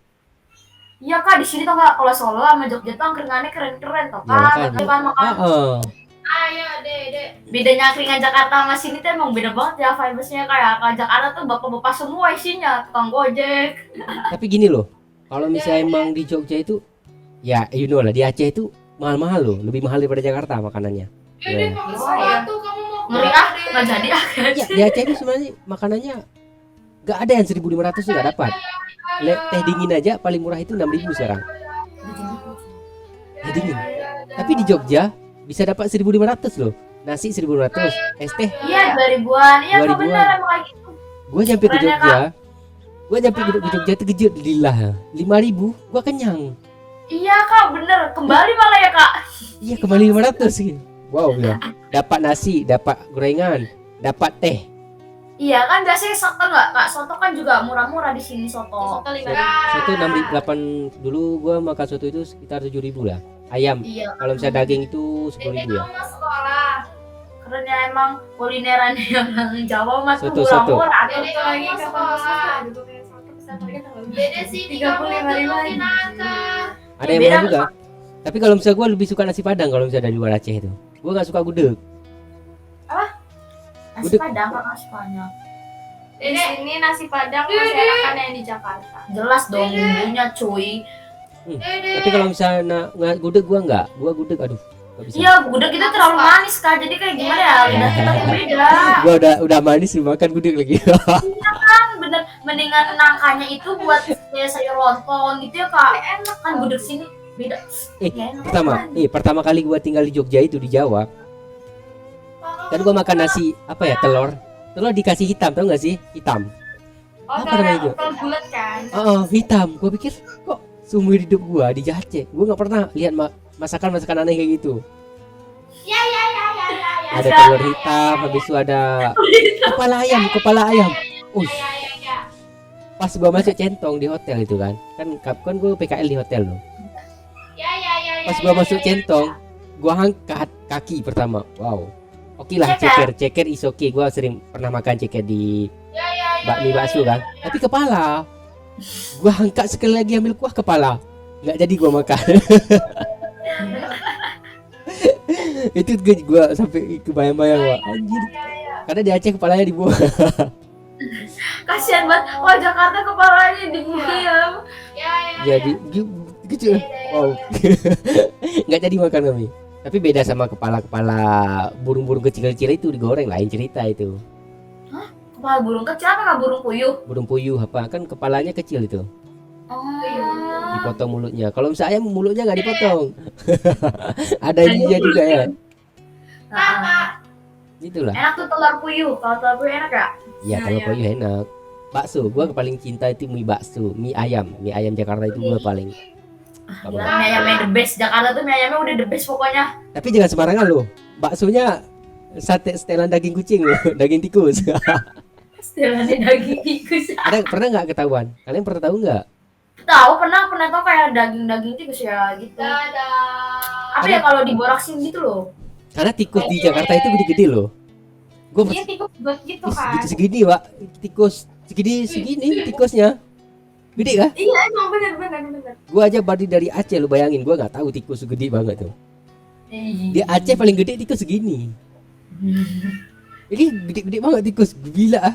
Iya Kak, di sini tuh Kak, kalau Solo sama Jogja tuh angkringannya keren-keren tuh Ya, Kak. makanya. Makan makan. ayo Dede. Bedanya angkringan Jakarta sama sini tuh emang beda banget ya vibes-nya. Kayak kalau Jakarta tuh bapak-bapak semua isinya, tukang gojek. Tapi gini loh, kalau misalnya emang di Jogja itu, ya you know lah di Aceh itu mahal-mahal loh, lebih mahal daripada Jakarta makanannya. Dede Ya. pakai Oh, sepatu kamu mau Ngeri keluar, ah, Dede. nggak jadi ah. Ya, di Aceh itu sebenarnya makanannya gak ada yang 1.500 tuh gak dapat. Teh dingin aja paling murah itu 6.000 sekarang. Teh dingin. Tapi di Jogja bisa dapat 1.500 loh. Nasi 1.500, es teh. Iya, 2000-an. Iya Kak, 2000-an. bener emang kayak gitu. Gua nyampe ke Keren ya, Jogja. Gua nyampe ke Jogja itu kejut lillah. 5.000, gua kenyang. Iya Kak, bener. Kembali malah ya Kak. Iya kembali 500 gitu. Wow ya. Dapat nasi, dapat gorengan, dapat teh. Iya kan biasanya soto nggak Kak? Soto kan juga murah-murah di sini soto. Soto lima. Soto 6.800 dulu gua makan soto itu sekitar 7.000 lah. Ayam. Iya. Kalau misalnya daging itu 10.000 ya. Kamu mau sekolah. Keren ya emang kulineran yang Jawa mah tuh Soto, soto. murah-murah. Dede Itu lagi kamu mau kapan sekolah. Duduk kayak soto bisa harga tenggelam. Dede sini 35.000 kamu turutin angka. Ada yang Beda murah juga. Tapi kalau misalnya gua lebih suka nasi Padang kalau misalnya dari luar Aceh itu. Gua nggak suka gudeg. Nasi Padang Kak, nasi Padang. Di sini nasi Padang masih enakan yang di Jakarta. Jelas dong bumbunya cuy. Dede. Tapi kalau misalnya nggak gudeg gua nggak. Gua gudeg aduh. Nggak bisa. Iya, gudeg itu terlalu manis Kak. Jadi kayak gimana ya? Lidah kita tuh beda. Gua udah manis makan gudeg lagi. Kan bener mendingan nangkanya itu buat kayak sayur lontong gitu ya Kak. Enak kan gudeg sini beda. Ya, enak. Pertama kali gua tinggal di Jogja itu di Jawa. Kan gua makan nasi apa ya telur dikasih hitam tau gak sih hitam. Oh, Apa namanya itu? telur bulat kan? Hitam. Gua pikir kok seumur hidup gua di Aceh gua nggak pernah lihat masakan aneh kayak gitu. Ya. Ada telur hitam, habis itu ada kepala ayam. Ya. Pas gua masuk centong di hotel itu kan gua PKL di hotel loh. Ya. Pas gua masuk centong, gua angkat kaki pertama. Wow. Oke lah ceker is okay. Gua sering pernah makan ceker di bakmi bakso kan. Tapi kepala gua angkat sekali lagi ambil kuah kepala. Nggak jadi gua makan. Itu gua sampai kebayang-bayang wah anjir. Karena di Aceh kepalanya dibuang. Kasihan banget. Wah, Jakarta kepalanya dibuang. Jadi gitu. Wow. Nggak jadi makan kami. Tapi beda sama kepala burung-burung kecil-kecil itu digoreng lain cerita itu. Kepala burung kecil apa Kak? Burung puyuh? Burung puyuh apa kan kepalanya kecil itu. Oh. Dipotong mulutnya. Kalau misalnya ayam mulutnya nggak dipotong. Ada giginya juga ya. Nah, Itulah. enak tuh telur puyuh. Kalau telur puyuh enak ya? Ya kalau puyuh enak. Bakso, gua paling cinta itu mie bakso, mie ayam Jakarta itu gua paling. Gila, mie ayamnya the best. Jakarta tuh mie ayamnya udah the best pokoknya. Tapi jangan sembarangan loh. Baksonya sate setelan daging kucing loh, daging tikus. Setelannya daging tikus. Pernah nggak ketahuan? Kalian pernah tahu nggak? Tahu pernah tahu kayak daging tikus ya gitu. Apa ya kalau diboraksin gitu loh. Karena tikus di Jakarta itu gede-gede loh. Gua Iya tikus buat gitu kan. segini, Pak. Tikus Segini tikusnya. Gede kah? Iya emang bener. Gua aja badi dari Aceh, lu bayangin, gua nggak tahu tikus gede banget tuh. Di Aceh paling gede tikus segini. Ini gede banget tikus, gila ah.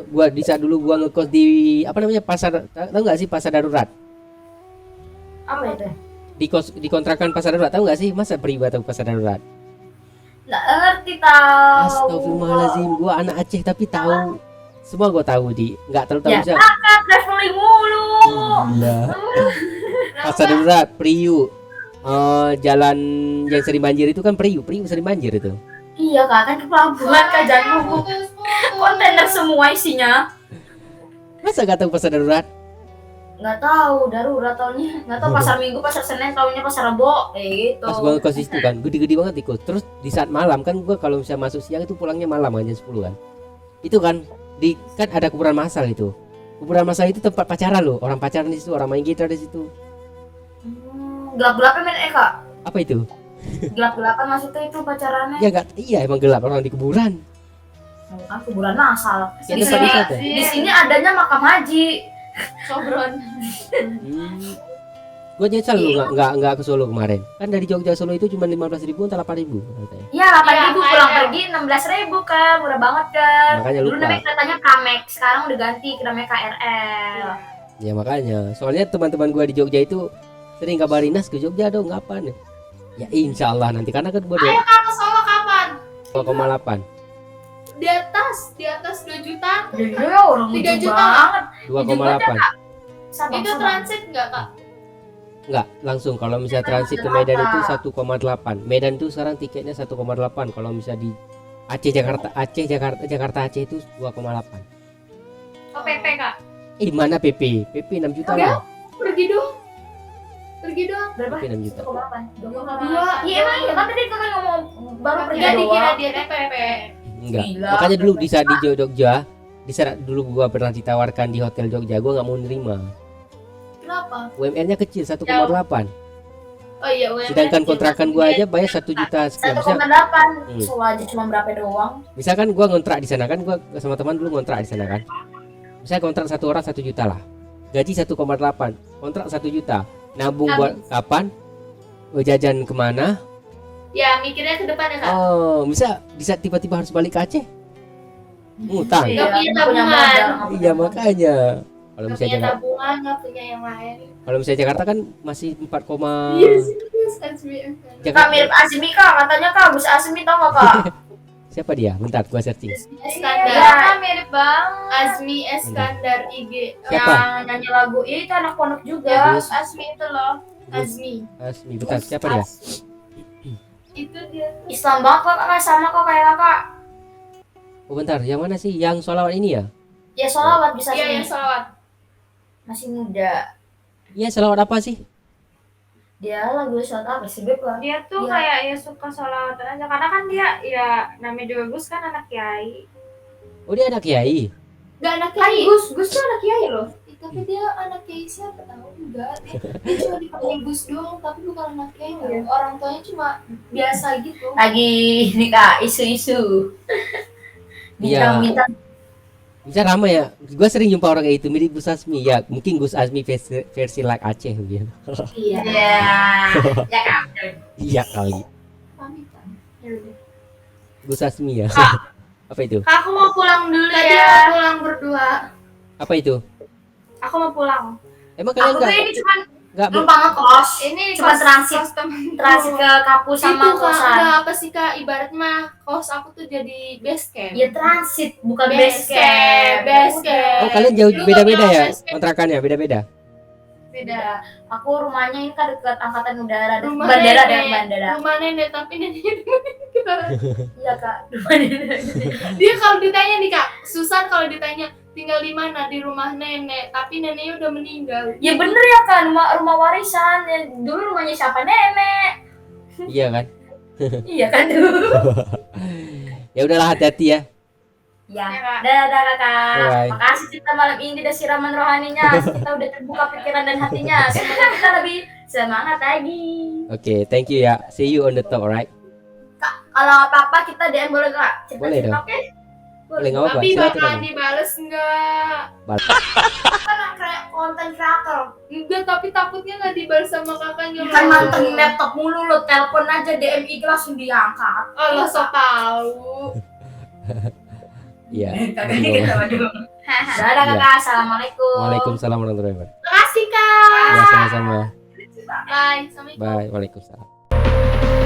Gua di saat dulu gua ngekos di apa namanya pasar, tahu nggak sih pasar darurat? Apa itu? Di kontrakan pasar darurat, tahu nggak sih? Masa Periba tahu pasar darurat? Nggak ngerti tahu. Astagfirullahaladzim, gua anak Aceh tapi tahu. Semua gua tahu nggak terlalu tahu Ya, siapa. kan traveling mulu. Gila. Pasar darurat, Priuk. Jalan yang sering banjir itu kan Priuk sering banjir itu. Iya kak, kan ke pelabuhan kak, jangan lupa. Kontainer semua isinya. Masa gak tahu pasar darurat? Nggak tahu darurat taunya, nggak tahu pasar Minggu, pasar Senin, taunya pasar Rebo, gitu. Pas gua ngekos itu kan, gede-gede banget tikus. Terus di saat malam kan gua kalau misalnya masuk siang itu pulangnya malam aja 10 kan. Itu kan kan ada kuburan massal itu. Kuburan massal itu tempat pacaran loh, orang pacaran di situ, orang main gitar di situ. Gelap-gelapnya main kak. Apa itu? Gelap-gelapan maksudnya itu pacarannya. Ya enggak, iya emang gelap orang di kuburan. Kan kuburan masal. Ya, Di tempat sini, wisata. di sini adanya makam haji. Sobron. Gue nyesal lu nggak ke Solo kemarin. Kan dari Jogja Solo itu cuma 15.000 atau 8.000 katanya. Ya 8.000 Iya, pulang kayak- pergi 16.000 kan, murah banget kan. Makanya Dulu lupa. namanya keretanya Pramex, sekarang udah ganti ke namanya KRL. Ya makanya, soalnya teman-teman gua di Jogja itu sering kabarin, Nas ke Jogja dong, kapan? Ya insya Allah nanti, karena kan gua Ayo kak ke Solo kapan? 2,8 Di atas 2 juta. Iya, orang 3 lucu juta. banget. 2,8 Sabang, Itu Sabang. transit nggak kak? Enggak, langsung kalau misalnya transit ke Medan itu 1,8. Medan itu sekarang tiketnya 1,8. Kalau misalnya di Aceh Jakarta Aceh itu 2,8. Oh PP kak. Mana PP 6 juta Oke. lah. Pergi doang. Berapa? PP 6 juta. 2,8. 2,2. Iya emang iya kan tadi kakak ngomong baru pergi Enggak dikira doang. dia tuh PP. Enggak. Gila. Makanya dulu di saat di Jogja, di saat dulu gua pernah ditawarkan di hotel Jogja, gua nggak mau nerima. Kenapa? UMR-nya kecil 1,8. Oh iya, UMR Sedangkan kecil. kontrakan gua aja bayar 1 juta sekian. 1,8. Hmm. Solo aja cuma berapa doang? Misalkan gua ngontrak di sana kan, gua sama teman dulu ngontrak di sana kan. Misalnya kontrak satu orang 1 juta lah. Gaji 1,8, kontrak 1 juta. Nabung buat kapan? Mau jajan kemana? Ya mikirnya ke depan ya kak. Oh, bisa tiba-tiba harus balik ke Aceh? Ngutang. Nggak punya nggak punya tabungan. modal, nggak punya Iya modal. makanya. Kalau Nggak misalnya punya Jakarta, tabungan, nggak punya yang lain. kalau misalnya Jakarta kan masih 4, Yes, SBM. Kak Jakarta. mirip Azmi kak, katanya kak Gus Azmi tau gak kak? Siapa dia? Bentar gua searching. Iskandar. Iya. Mirip banget. Azmi Iskandar IG. Siapa? Yang nyanyi lagu itu anak pondok juga. Ya, Gus Azmi itu loh. Azmi. Asmi, bentar siapa dia? Itu dia. Islam banget kok kakak, sama kok kayak kakak. Oh bentar, yang mana sih? Yang sholawat ini ya? Ya sholawat bisa Iya sih. yang salawat. Masih muda. Iya, sholawat apa sih? Dia lagu sholawat apa sih Beb? Dia tuh Iya. kayak ya suka sholawatan aja karena kan dia ya namanya juga Gus kan anak kiai. Oh dia anak kiai. Gak anak Kan kiai. Gus tuh anak kiai loh. Tapi dia anak kiai siapa tahu enggak. Dia cuma dipanggil Gus doang tapi bukan anak kiai. Loh. Orang tuanya cuma biasa gitu. Lagi nih kak isu-isu. Iya. Bintang-bintang. Bisa ramai ya. Gua sering jumpa orang kayak itu mirip Gus Asmi. Ya, mungkin Gus Asmi versi like Aceh gitu. Iya. Iya. Ya kak. Iya kali. Pamitan. Ya udah. Gus Asmi ya. Apa itu? Kak, aku mau pulang dulu Tadi ya. mau pulang berdua. Apa itu? Aku mau pulang. Emang kalian Aku tuh ini cuma nggak numpang ngekos. Ini Cuma transit. temen. Transit ke kampus sama Itu kak, kosan. enggak apa sih kak, ibaratnya kos aku tuh jadi base camp. Ya transit bukan Base base camp. Base camp. Oh kalian jauh Lu beda-beda nggak ya base camp? kontrakannya beda-beda. Beda. Aku rumahnya ini kan dekat angkatan udara, Rumah bandara nenek. dan bandara. Rumah nenek tapi neneknya di meninggal. Iya kak, rumah nenek. Dia kalau ditanya nih kak, Susan kalau ditanya tinggal di mana, di rumah nenek, tapi neneknya udah meninggal. Ya bener ya kan, rumah warisan. Ya, dulu rumahnya siapa nenek? Iya kan? Iya kan dulu. Ya udahlah hati-hati ya. Ya, Ya, Kak. dadah kakak. Bye. Makasih kita malam ini udah siraman rohaninya. Kita udah terbuka pikiran dan hatinya. Semoga kita lebih semangat lagi. Oke, thank you ya. See you on the top, alright? Kalau apa-apa kita DM boleh kak? Boleh dong. Oke? Boleh nggak apa-apa. Tapi Silakan bakalan aja. dibales nggak? Kan kayak konten kreator. Enggak, tapi takutnya nggak dibales sama kakaknya. Kan mantengin laptop mulu lo, telepon aja DM IG langsung diangkat. Allah sok tahu. Iya. Kakaknya kita maju. Dadah Iya. kakak, assalamualaikum. Waalaikumsalam warahmatullahi wabarakatuh. Makasih kak. Ya sama-sama. Bye. Assalamualaikum. Bye. Waalaikumsalam.